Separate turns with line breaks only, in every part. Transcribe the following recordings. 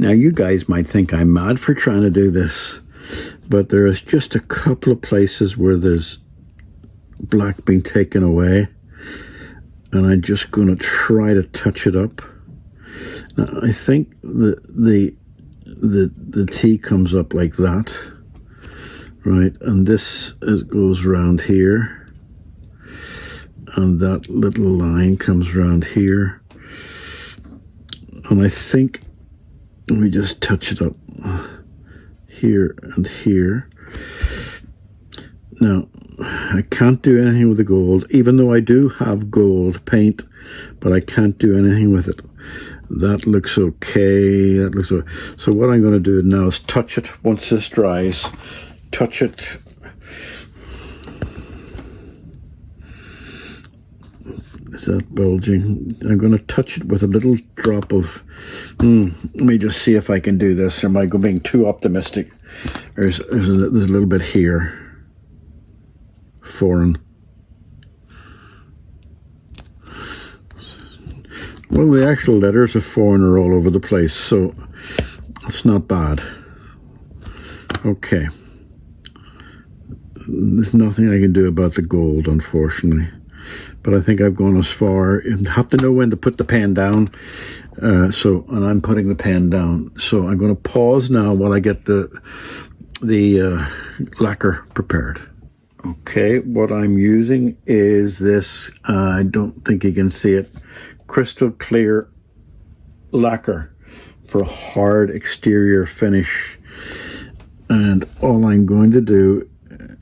Now you guys might think I'm mad for trying to do this, but there is just a couple of places where there's black being taken away, and I'm just going to try to touch it up. Now, I think the T comes up like that, right? And this goes around here, and that little line comes around here. And I think, let me just touch it up here and here. Now, I can't do anything with the gold, even though I do have gold paint, but I can't do anything with it. That looks okay. That looks okay. So what I'm going to do now is touch it once this dries. Touch it. Is that bulging? I'm going to touch it with a little drop of... let me just see if I can do this. Or am I being too optimistic? There's a little bit here. Foreign. Well, the actual letters of foreign are all over the place, so it's not bad. Okay. There's nothing I can do about the gold, unfortunately. But I think I've gone as far. You have to know when to put the pen down. And I'm putting the pen down. So I'm going to pause now while I get the lacquer prepared. Okay, what I'm using is this, I don't think you can see it, crystal clear lacquer for a hard exterior finish. And all I'm going to do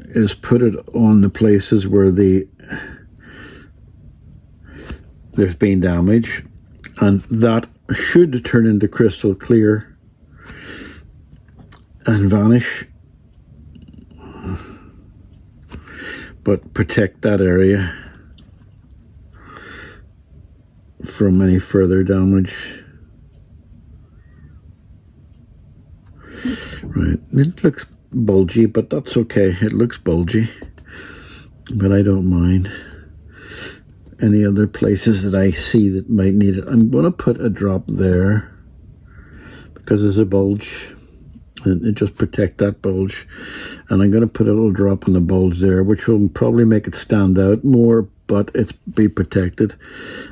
is put it on the places where there's been damage, and that should turn into crystal clear and vanish, but protect that area from any further damage. Right, it looks bulgy, but that's okay. It looks bulgy, but I don't mind. Any other places that I see that might need it, I'm going to put a drop there because there's a bulge, and it just protect that bulge. And I'm going to put a little drop on the bulge there, which will probably make it stand out more, but it's be protected.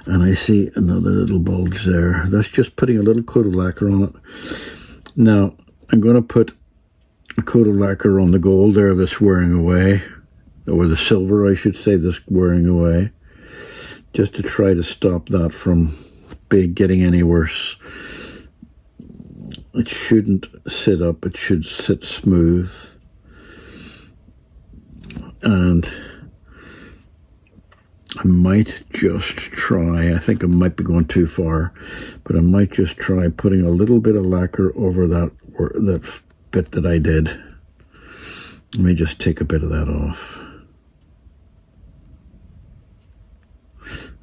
And I see another little bulge there. That's just putting a little coat of lacquer on it. Now I'm going to put a coat of lacquer on the gold there that's wearing away, or the silver I should say, that's wearing away, just to try to stop that from getting any worse. It shouldn't sit up, it should sit smooth. And I might just try, I think I might be going too far, but I might just try putting a little bit of lacquer over that bit that I did. Let me just take a bit of that off.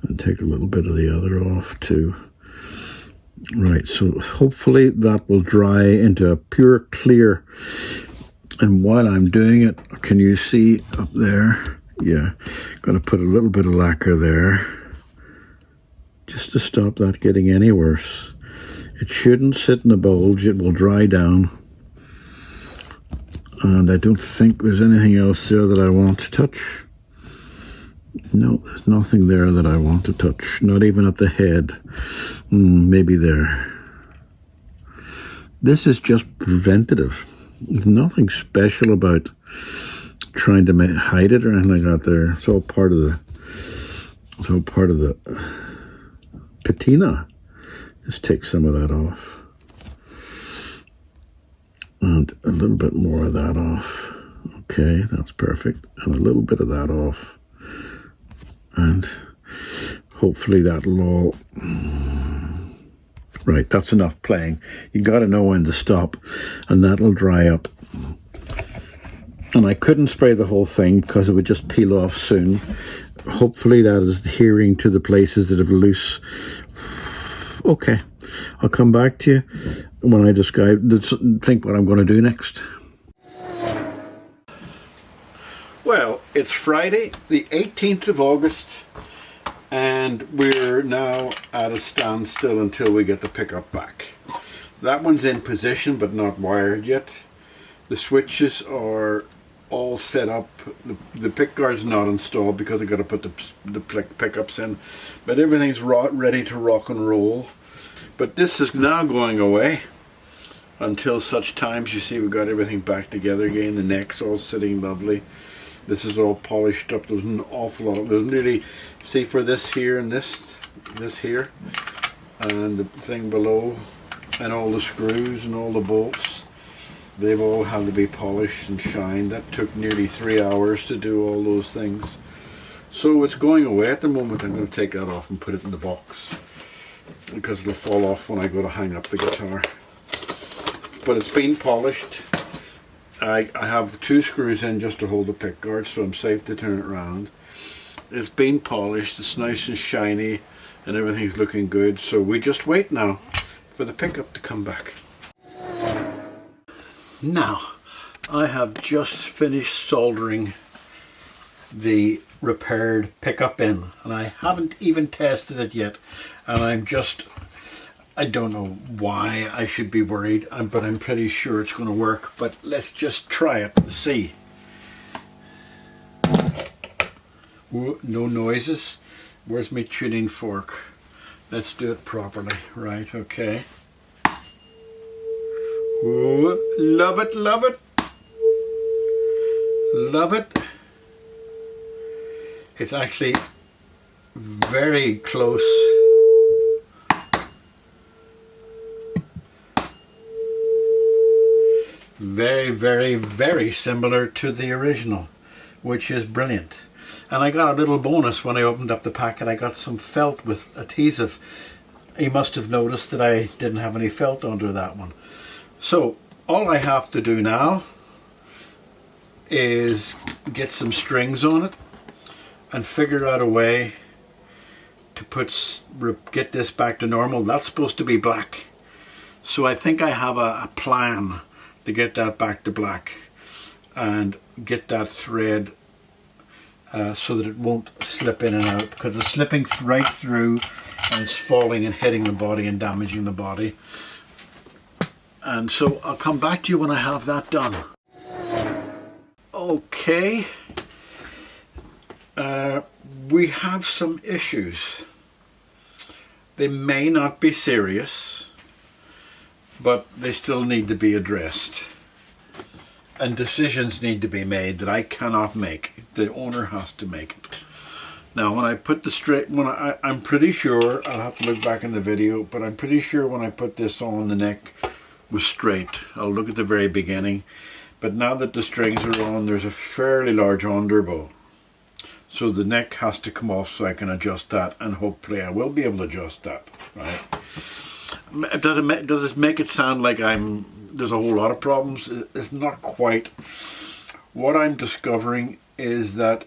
And take a little bit of the other off too. Right, so hopefully that will dry into a pure clear. And while I'm doing it, can you see up there? Yeah, going to put a little bit of lacquer there just to stop that getting any worse. It shouldn't sit in a bulge, it will dry down. And I don't think there's anything else there that I want to touch. No, there's nothing there that I want to touch, not even at the head. Maybe there. This is just preventative. There's nothing special about trying to hide it or anything like that there. It's all part of the patina. Just take some of that off. And a little bit more of that off. Okay, that's perfect. And a little bit of that off. And hopefully that'll all... Right, that's enough playing. You got to know when to stop, and that'll dry up. And I couldn't spray the whole thing because it would just peel off soon. Hopefully that is adhering to the places that have loose. Okay, I'll come back to you when I think what I'm going to do next. Well, it's Friday, the 18th of August, and we're now at a standstill until we get the pickup back. That one's in position but not wired yet. The switches are all set up. The pick guard's not installed because I got to put the pickups in, but everything's ready to rock and roll. But this is now going away until such times. You see we've got everything back together again. The neck's all sitting lovely. This is all polished up. There's an awful lot of, there's nearly, see, for this here and this here and the thing below and all the screws and all the bolts, they've all had to be polished and shined. That took nearly 3 hours to do all those things. So it's going away at the moment. I'm going to take that off and put it in the box because it'll fall off when I go to hang up the guitar. But it's been polished. I have 2 screws in just to hold the pick guard, so I'm safe to turn it around. It's been polished, it's nice and shiny, and everything's looking good. So we just wait now for the pickup to come back. Now, I have just finished soldering the repaired pickup in, and I haven't even tested it yet, and I don't know why I should be worried, but I'm pretty sure it's going to work. But let's just try it and see. Ooh, no noises. Where's my tuning fork? Let's do it properly. Right, okay. Ooh, love it, love it. Love it. It's actually very close. Very, very, very similar to the original, which is brilliant. And I got a little bonus when I opened up the packet. I got some felt with adhesive. You must have noticed that I didn't have any felt under that one. So all I have to do now is get some strings on it and figure out a way to get this back to normal. That's supposed to be black. So I think I have a plan to get that back to black and get that thread so that it won't slip in and out, because it's slipping right through and it's falling and hitting the body and damaging the body. And so I'll come back to you when I have that done. Okay, we have some issues. They may not be serious, but they still need to be addressed. And decisions need to be made that I cannot make. The owner has to make it. Now when I put the straight, I'm pretty sure, I'll have to look back in the video, but I'm pretty sure when I put this on, the neck was straight. I'll look at the very beginning. But now that the strings are on, there's a fairly large underbow. So the neck has to come off so I can adjust that, and hopefully I will be able to adjust that, right? Does it make it sound like there's a whole lot of problems? It's not quite. What I'm discovering is that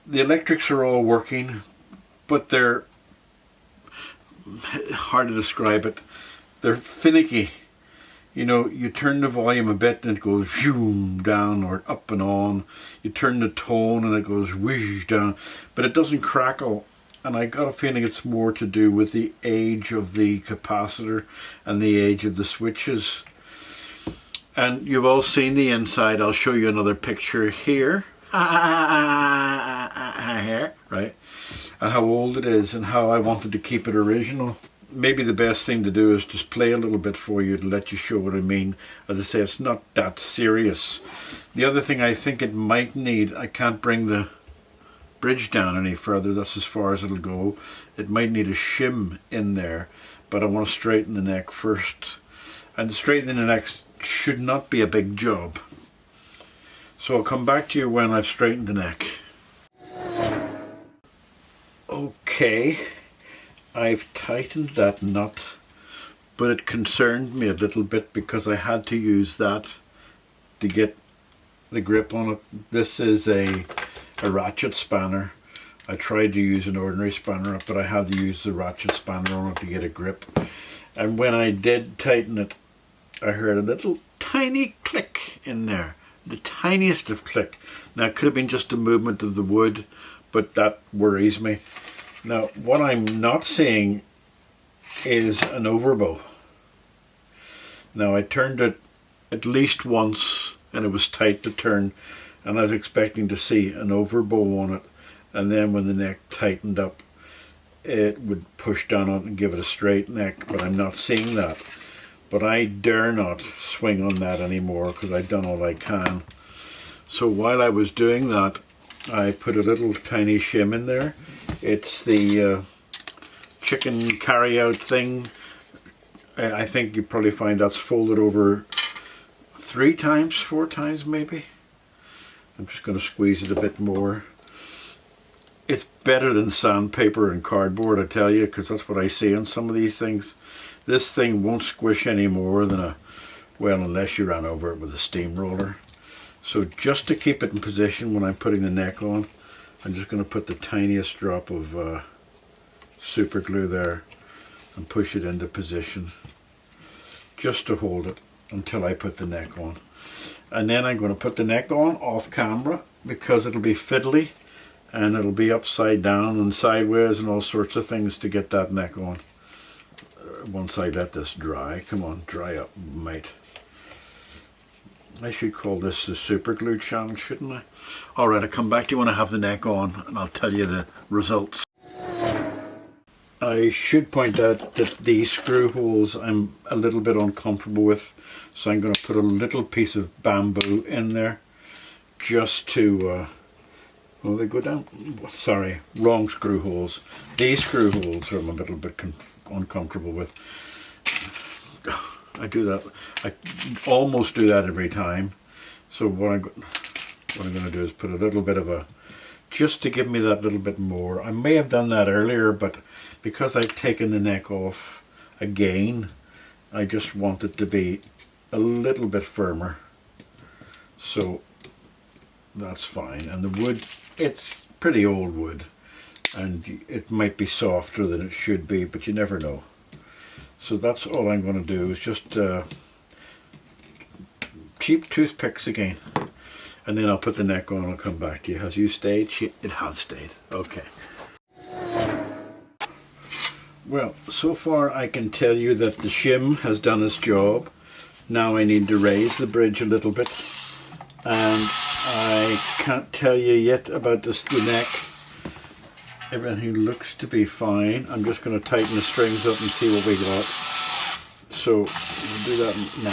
the electrics are all working, but they're hard to describe it. They're finicky. You know, you turn the volume a bit and it goes zoom down or up and on. You turn the tone and it goes whiz down, but it doesn't crackle. And I got a feeling it's more to do with the age of the capacitor and the age of the switches. And you've all seen the inside. I'll show you another picture here. Here, right? And how old it is and how I wanted to keep it original. Maybe the best thing to do is just play a little bit for you to let you show what I mean. As I say, it's not that serious. The other thing I think it might need, I can't bring the bridge down any further, that's as far as it'll go. It might need a shim in there, but I want to straighten the neck first. And straightening the neck should not be a big job. So I'll come back to you when I've straightened the neck. Okay, I've tightened that nut, but it concerned me a little bit because I had to use that to get the grip on it. This is a ratchet spanner. I tried to use an ordinary spanner, but I had to use the ratchet spanner on it to get a grip. And when I did tighten it, I heard a little tiny click in there, the tiniest of click. Now it could have been just a movement of the wood, but that worries me. Now what I'm not seeing is an overbow. Now I turned it at least once and it was tight to turn, and I was expecting to see an overbow on it, and then when the neck tightened up it would push down on it and give it a straight neck, but I'm not seeing that. But I dare not swing on that anymore because I've done all I can. So while I was doing that, I put a little tiny shim in there. It's the chicken carry-out thing. I think you probably find that's folded over 3 times, 4 times maybe. I'm just going to squeeze it a bit more. It's better than sandpaper and cardboard, I tell you, because that's what I see on some of these things. This thing won't squish any more than well, unless you ran over it with a steamroller. So just to keep it in position when I'm putting the neck on, I'm just going to put the tiniest drop of super glue there and push it into position just to hold it until I put the neck on. And then I'm going to put the neck on off camera because it'll be fiddly and it'll be upside down and sideways and all sorts of things to get that neck on. Once I let this dry. Come on, dry up, mate. I should call this the super glue channel, shouldn't I? Alright, I'll come back to you when I have the neck on and I'll tell you the results. I should point out that these screw holes I'm a little bit uncomfortable with, so I'm going to put a little piece of bamboo in there just to well, they go down. Sorry, wrong screw holes. These screw holes I'm a little bit uncomfortable with. I do that. I almost do that every time. So what I'm going to do is put a little bit of just to give me that little bit more. I may have done that earlier, but because I've taken the neck off again, I just want it to be a little bit firmer. So that's fine. And the wood, it's pretty old wood and it might be softer than it should be, but you never know. So that's all I'm going to do is just cheap toothpicks again, and then I'll put the neck on and I'll come back to you. Has you stayed? It has stayed. Okay. Well, so far I can tell you that the shim has done its job. Now I need to raise the bridge a little bit, and I can't tell you yet about the neck. Everything looks to be fine. I'm just going to tighten the strings up and see what we got. So we'll do that now.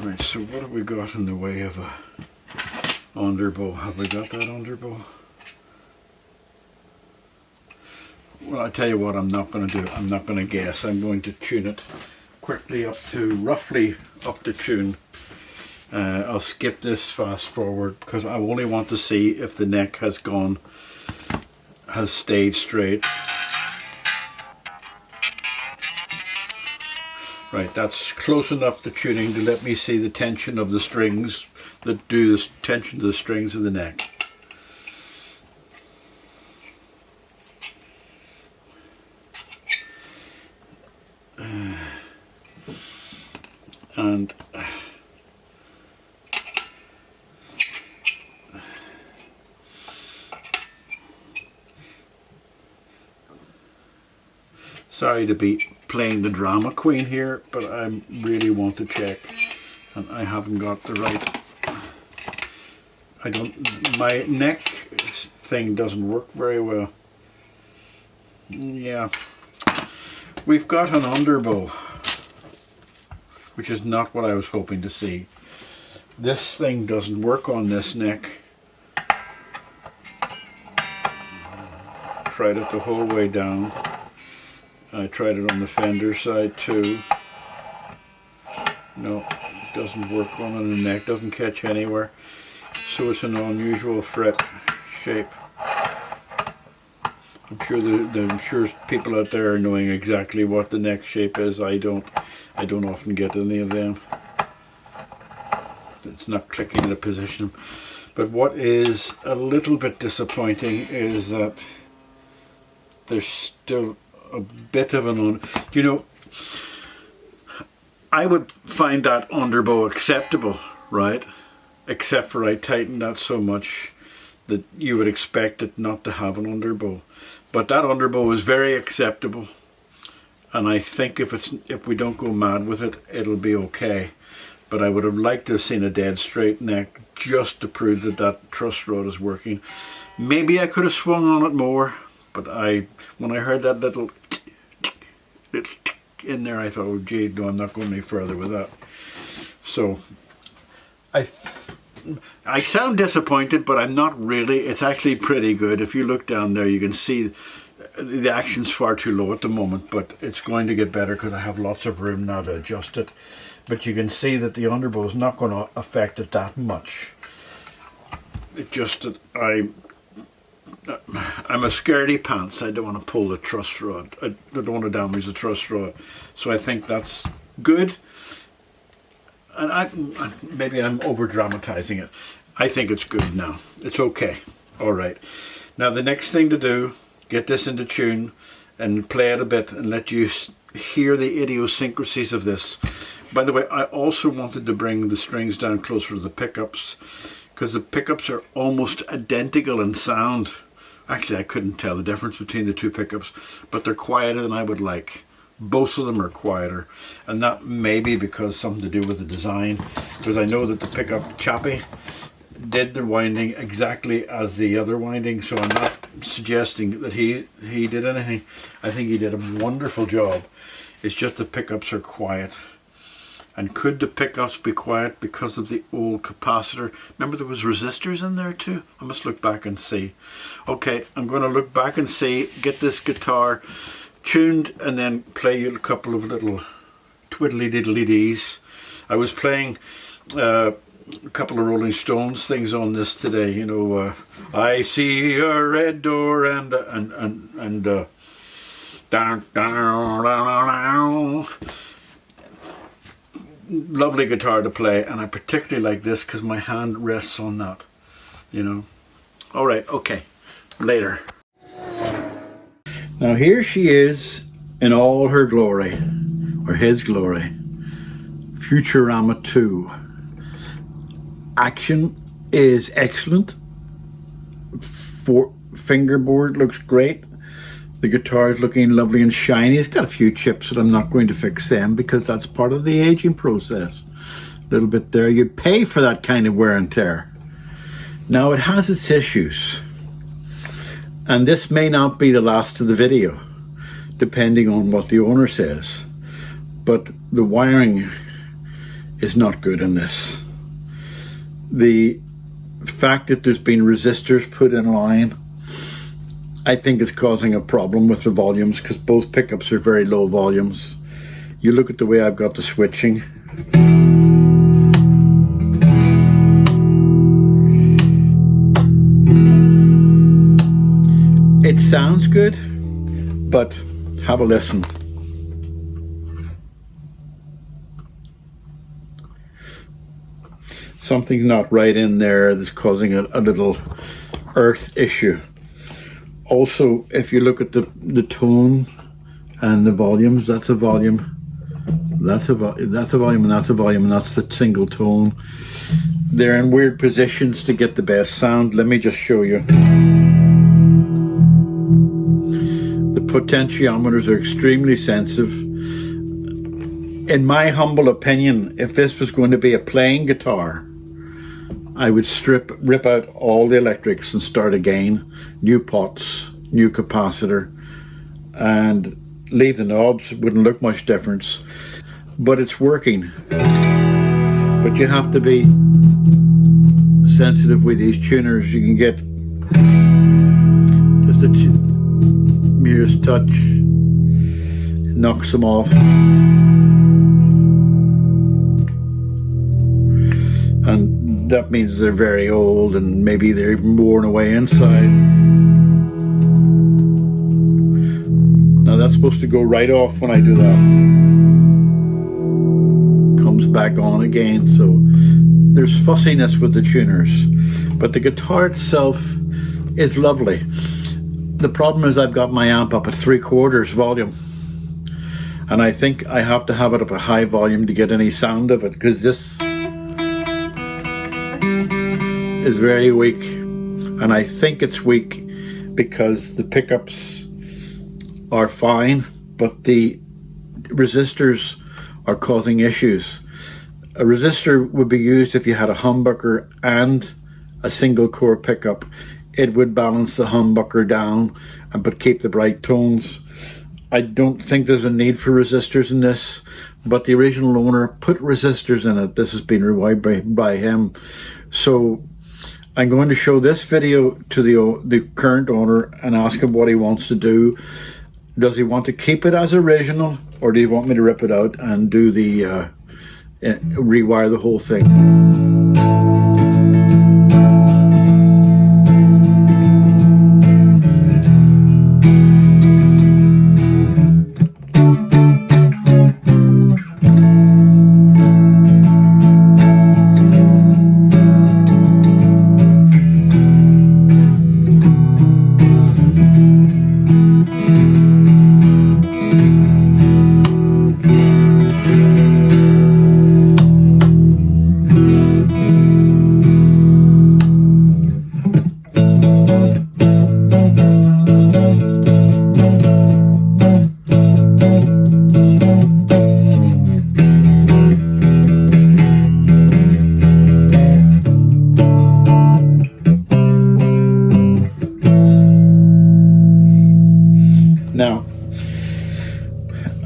Right, so what have we got in the way of a underbow? Have we got that underbow? Well, I tell you what I'm not going to do. I'm not going to guess. I'm going to tune it quickly up to roughly up to tune. I'll skip this fast forward because I only want to see if the neck has stayed straight. Right, that's close enough to tuning to let me see the tension of the strings that do the tension to the strings of the neck. And sorry to be playing the drama queen here, but I really want to check, and I haven't got the right. My neck thing doesn't work very well. Yeah, we've got an underbow, which is not what I was hoping to see. This thing doesn't work on this neck. Tried it the whole way down. I tried it on the fender side too. No, it doesn't work on the neck, doesn't catch anywhere. So it's an unusual fret shape. I'm sure people out there are knowing exactly what the neck shape is. I don't often get any of them. It's not clicking in a position. But what is a little bit disappointing is that there's still a bit of an, you know, I would find that underbow acceptable, right? Except for I tightened that so much that you would expect it not to have an underbow. But that underbow is very acceptable, and I think if we don't go mad with it, it'll be okay. But I would have liked to have seen a dead straight neck just to prove that that truss rod is working. Maybe I could have swung on it more, but when I heard that little in there, I thought, oh gee, no, I'm not going any further with that. So I sound disappointed, but I'm not really. It's actually pretty good. If you look down there, you can see the action's far too low at the moment, but it's going to get better because I have lots of room now to adjust it. But you can see that the underbow is not going to affect it that much. It just that I'm a scaredy pants. I don't want to pull the truss rod. I don't want to damage the truss rod. So I think that's good. And maybe I'm over dramatizing it. I think it's good now. It's okay. All right. Now the next thing to do, get this into tune and play it a bit and let you hear the idiosyncrasies of this. By the way, I also wanted to bring the strings down closer to the pickups because the pickups are almost identical in sound. Actually, I couldn't tell the difference between the two pickups, but they're quieter than I would like. Both of them are quieter, and that may be because something to do with the design, because I know that the pickup Chappie did the winding exactly as the other winding, so I'm not suggesting that he did anything. I think he did a wonderful job. It's just the pickups are quiet. And could the pickups be quiet because of the old capacitor? Remember there was resistors in there too? I must look back and see. Okay, I'm going to look back and see, get this guitar tuned and then play you a couple of little twiddly diddly dees. I was playing a couple of Rolling Stones things on this today, you know, I see a red door and down, down, down, down. Lovely guitar to play, and I particularly like this because my hand rests on that, you know. All right, okay, later. Now here she is in all her glory, or his glory, Futurama II. Action is excellent. Fingerboard looks great. The guitar is looking lovely and shiny. It's got a few chips, but I'm not going to fix them because that's part of the aging process. A little bit there. You pay for that kind of wear and tear. Now it has its issues. And this may not be the last of the video, depending on what the owner says. But the wiring is not good in this. The fact that there's been resistors put in line, I think it's causing a problem with the volumes because both pickups are very low volumes. You look at the way I've got the switching. It sounds good, but have a listen. Something's not right in there that's causing a little earth issue. Also, if you look at the tone and the volumes, that's a volume, that's a volume, and that's a volume, and that's the single tone. They're in weird positions to get the best sound. Let me just show you. The potentiometers are extremely sensitive. In my humble opinion, if this was going to be a playing guitar, I would rip out all the electrics and start again. New pots, new capacitor, and leave the knobs. It wouldn't look much difference. But it's working. But you have to be sensitive with these tuners. You can get just a merest touch, knocks them off. And that means they're very old and maybe they're even worn away inside. Now that's supposed to go right off when I do that. Comes back on again, so there's fussiness with the tuners. But the guitar itself is lovely. the problem is I've got my amp up at 3/4 volume, and I think I have to have it up at high volume to get any sound of it, because this is very weak, and I think it's weak because the pickups are fine, but the resistors are causing issues. A resistor would be used if you had a humbucker and a single core pickup. It would balance the humbucker down but keep the bright tones. I don't think there's a need for resistors in this, but the original owner put resistors in it. This has been rewired by him. So I'm going to show this video to the current owner and ask him what he wants to do. Does he want to keep it as original, or do you want me to rip it out and do the rewire the whole thing? Now,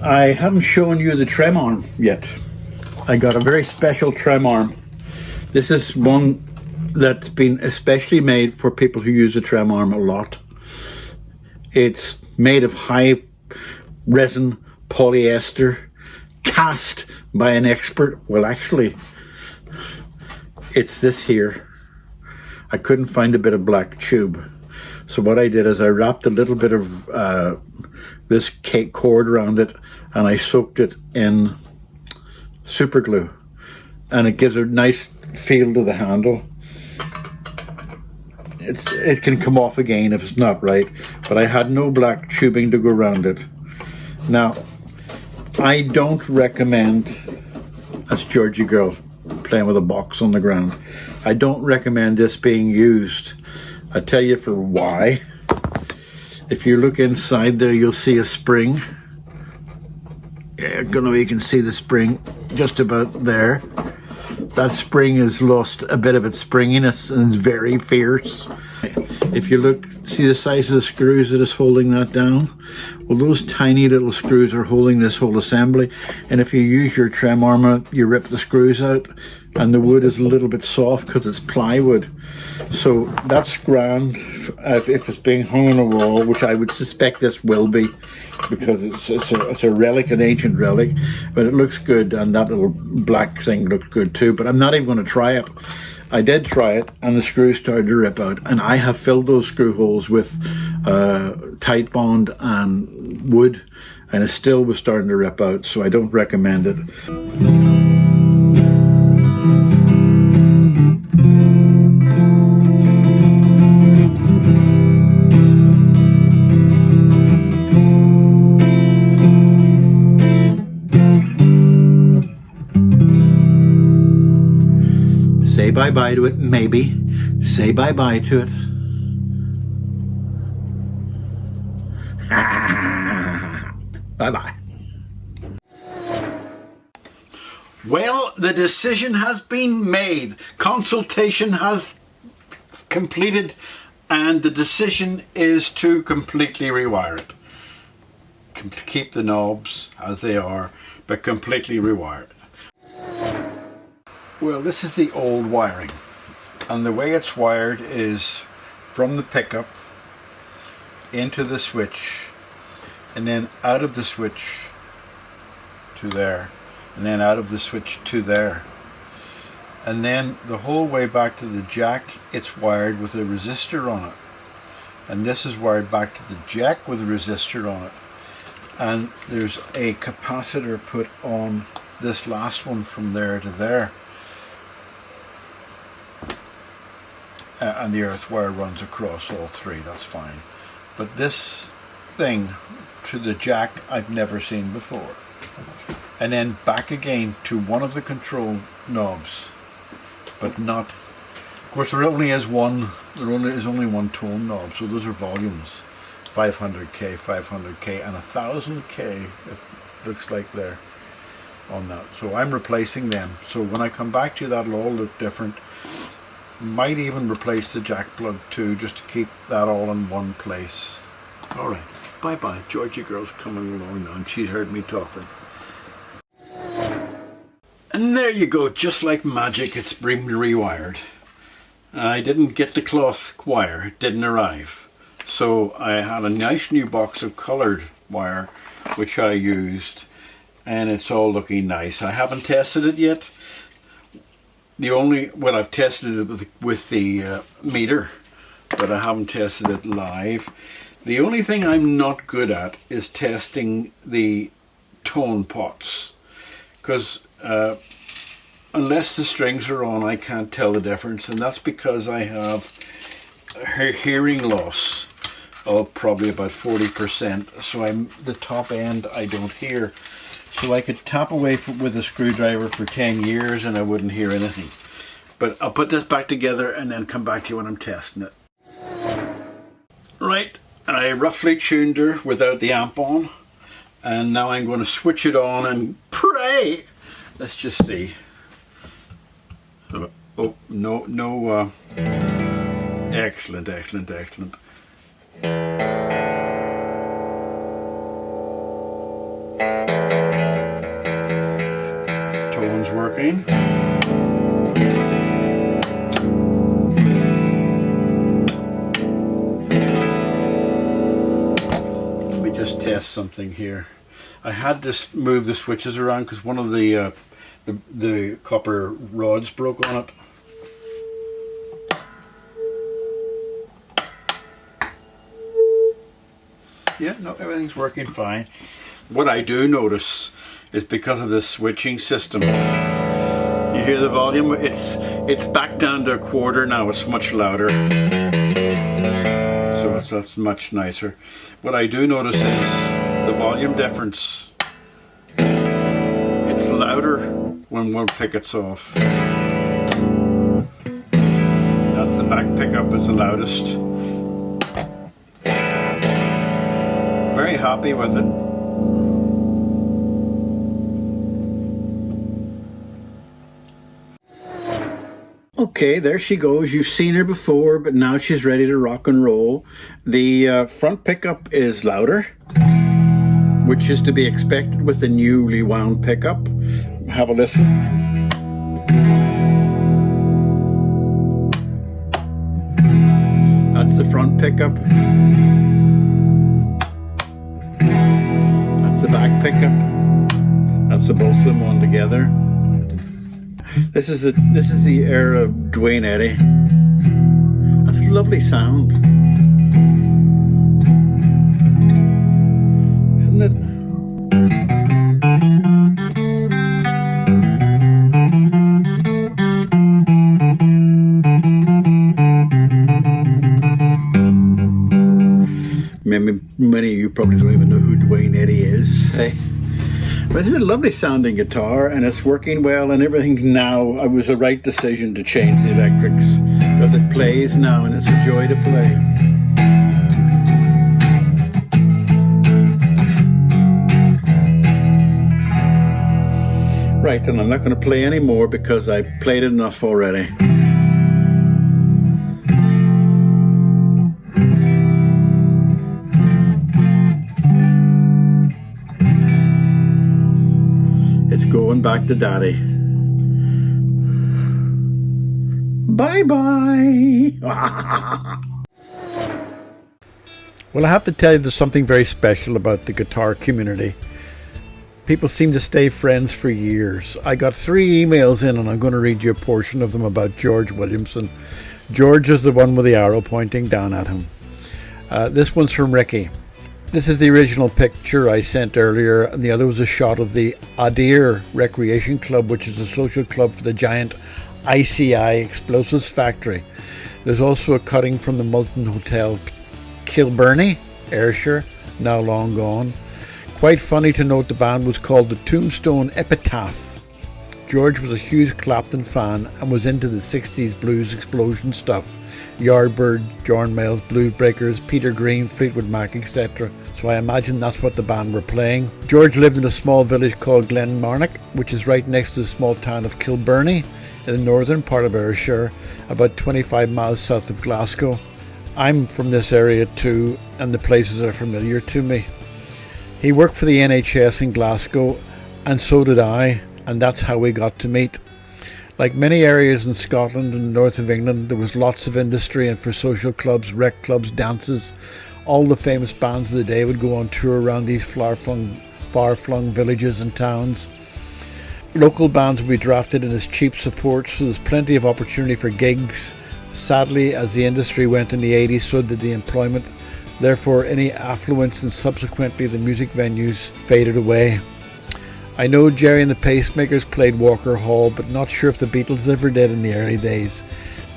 I haven't shown you the trem arm yet. I got a very special trem arm. This is one that's been especially made for people who use a trem arm a lot. It's made of high resin polyester, cast by an expert. Well, actually, it's this here. I couldn't find a bit of black tube. So what I did is I wrapped a little bit of this cake cord around it, and I soaked it in super glue, and it gives a nice feel to the handle. It can come off again if it's not right, but I had no black tubing to go around it. Now, I don't recommend, that's Georgie girl playing with a box on the ground, I don't recommend this being used. I tell you for why. If you look inside there, you'll see a spring. I don't know if you can see the spring just about there. That spring has lost a bit of its springiness and is very fierce. If you look, see the size of the screws that is holding that down? Well, those tiny little screws are holding this whole assembly. And if you use your trem arm, you rip the screws out, and the wood is a little bit soft because it's plywood. So that's grand if it's being hung on a wall, which I would suspect this will be, because it's a relic, an ancient relic, but it looks good, and that little black thing looks good too. But I'm not even going to try it. I did try it, and the screws started to rip out, and I have filled those screw holes with tight bond and wood, and it still was starting to rip out, so I don't recommend it. Say bye-bye to it, maybe. Say bye-bye to it. Bye-bye. Well, the decision has been made. Consultation has completed, and the decision is to completely rewire it. Keep the knobs as they are, but completely rewire it. Well, this is the old wiring, and the way it's wired is from the pickup into the switch, and then out of the switch to there, and then out of the switch to there, and then the whole way back to the jack. It's wired with a resistor on it, and this is wired back to the jack with a resistor on it, and there's a capacitor put on this last one from there to there. And the earth wire runs across all three, that's fine. but this thing to the jack I've never seen before. And then back again to one of the control knobs, but not, of course there only is one tone knob, so those are volumes, 500k, 500k and 1000k, it looks like there on that. So I'm replacing them, so when I come back to you that'll all look different. Might even replace the jack plug too, just to keep that all in one place. Alright, bye bye. Georgie girl's coming along now and she's heard me talking. And there you go, just like magic, it's been rewired. I didn't get the cloth wire, it didn't arrive. So I had a nice new box of coloured wire which I used, and it's all looking nice. I haven't tested it yet. I've tested it with the meter, but I haven't tested it live. The only thing I'm not good at is testing the tone pots, because unless the strings are on I can't tell the difference, and that's because I have a hearing loss of probably about 40%, so the top end I don't hear. So I could tap away with a screwdriver for 10 years and I wouldn't hear anything. But I'll put this back together and then come back to you when I'm testing it. Right, I roughly tuned her without the amp on, and now I'm going to switch it on and pray. Let's just see. Oh, no, excellent, excellent, excellent. Tone's working. Let me just test something here. I had to move the switches around because one of the copper rods broke on it. Yeah, no, everything's working fine. What I do notice is because of this switching system, you hear the volume, it's back down to a quarter now, it's much louder. So that's much nicer. What I do notice is the volume difference. It's louder when one picket's off. That's the back pickup is the loudest. Very happy with it. Okay, there she goes. You've seen her before, but now she's ready to rock and roll. The front pickup is louder, which is to be expected with the newly wound pickup. Have a listen. That's the front pickup. That's the back pickup. That's the both of them on together. This is the era of Dwayne Eddy. That's a lovely sound, isn't it? Many of you probably don't even know who Dwayne Eddy is, hey? But it's a lovely sounding guitar and it's working well and everything now. It was a right decision to change the electrics because it plays now and it's a joy to play. Right, and I'm not going to play any more because I played enough already. Going back to Daddy. Bye-bye. Well, I have to tell you there's something very special about the guitar community. People seem to stay friends for years. I got 3 emails in and I'm going to read you a portion of them about George Williamson. George is the one with the arrow pointing down at him. This one's from Ricky. This is the original picture I sent earlier, and the other was a shot of the Adair Recreation Club, which is a social club for the giant ICI explosives factory. There's also a cutting from the Multon Hotel Kilbirnie, Ayrshire, now long gone. Quite funny to note the band was called the Tombstone Epitaph. George was a huge Clapton fan and was into the 60s blues explosion stuff. Yardbird, John Mayall's Blues Breakers, Peter Green, Fleetwood Mac, etc. So I imagine that's what the band were playing. George lived in a small village called Glenmarnock, which is right next to the small town of Kilbirnie in the northern part of Ayrshire, about 25 miles south of Glasgow. I'm from this area too, and the places are familiar to me. He worked for the NHS in Glasgow, and so did I. And that's how we got to meet. Like many areas in Scotland and the north of England, there was lots of industry, and for social clubs, rec clubs, dances, all the famous bands of the day would go on tour around these far-flung villages and towns. Local bands would be drafted in as cheap support, so there's plenty of opportunity for gigs. Sadly, as the industry went in the 80s, so did the employment. Therefore, any affluence and subsequently the music venues faded away. I know Jerry and the Pacemakers played Walker Hall, but not sure if the Beatles ever did in the early days.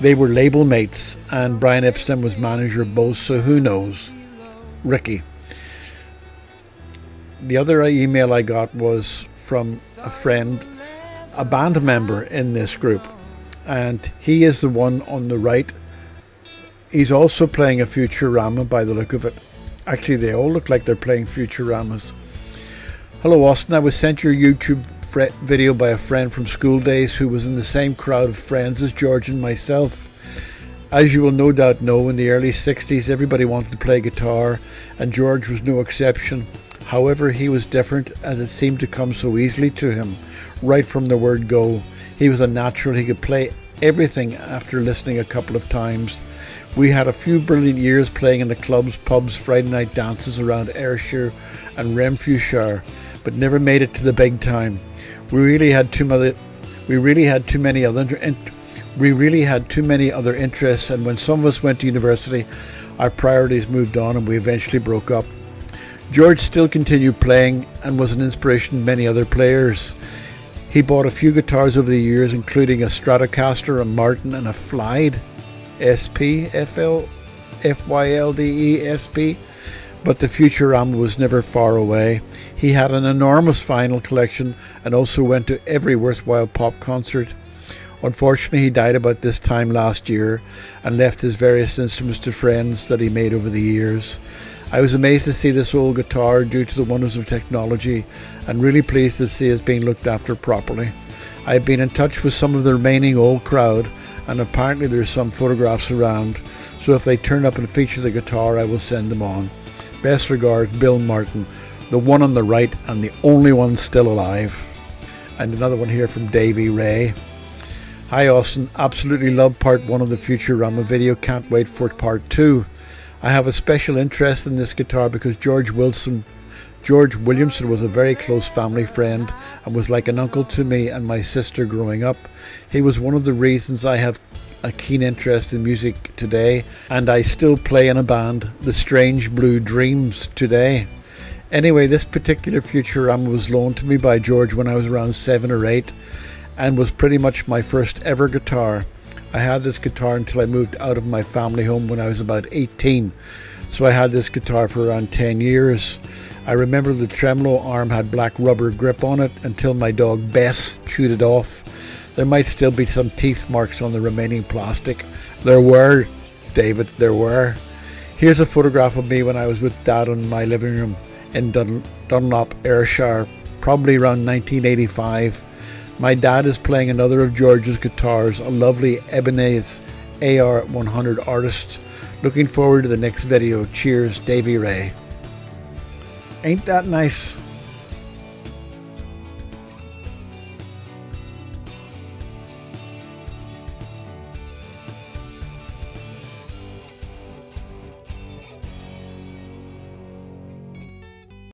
They were label mates, and Brian Epstein was manager of both, so who knows? Ricky. The other email I got was from a friend, a band member in this group, and he is the one on the right. He's also playing a Futurama by the look of it. Actually, they all look like they're playing Futuramas. Hello Austin, I was sent your YouTube video by a friend from school days who was in the same crowd of friends as George and myself. As you will no doubt know, in the early 60s everybody wanted to play guitar, and George was no exception. However, he was different, as it seemed to come so easily to him, right from the word go. He was a natural, he could play everything after listening a couple of times. We had a few brilliant years playing in the clubs, pubs, Friday night dances around Ayrshire and Renfrewshire, but never made it to the big time. We really had too many other interests, and when some of us went to university, our priorities moved on and we eventually broke up. George still continued playing and was an inspiration to many other players. He bought a few guitars over the years, including a Stratocaster, a Martin and a Flyd SP, F-Y-L-D-E SP, but the Futurama was never far away. He had an enormous vinyl collection and also went to every worthwhile pop concert. Unfortunately, he died about this time last year and left his various instruments to friends that he made over the years. I was amazed to see this old guitar due to the wonders of technology, and really pleased to see it being looked after properly. I have been in touch with some of the remaining old crowd, and apparently there's some photographs around, so if they turn up and feature the guitar, I will send them on. Best regards, Bill Martin, the one on the right and the only one still alive. And another one here from Davey Ray. Hi Austin, absolutely love part 1 of the Futurama video, can't wait for part 2. I have a special interest in this guitar because George Williamson was a very close family friend and was like an uncle to me and my sister growing up. He was one of the reasons I have a keen interest in music today, and I still play in a band, the Strange Blue Dreams, today. Anyway, this particular Futurama was loaned to me by George when I was around 7 or 8 and was pretty much my first ever guitar. I had this guitar until I moved out of my family home when I was about 18, so I had this guitar for around 10 years. I remember the tremolo arm had black rubber grip on it until my dog Bess chewed it off. There might still be some teeth marks on the remaining plastic. There were, David, there were. Here's a photograph of me when I was with Dad in my living room in Dunlop, Ayrshire, probably around 1985. My dad is playing another of George's guitars, a lovely Ibanez AR100 artist. Looking forward to the next video. Cheers, Davey Ray. Ain't that nice?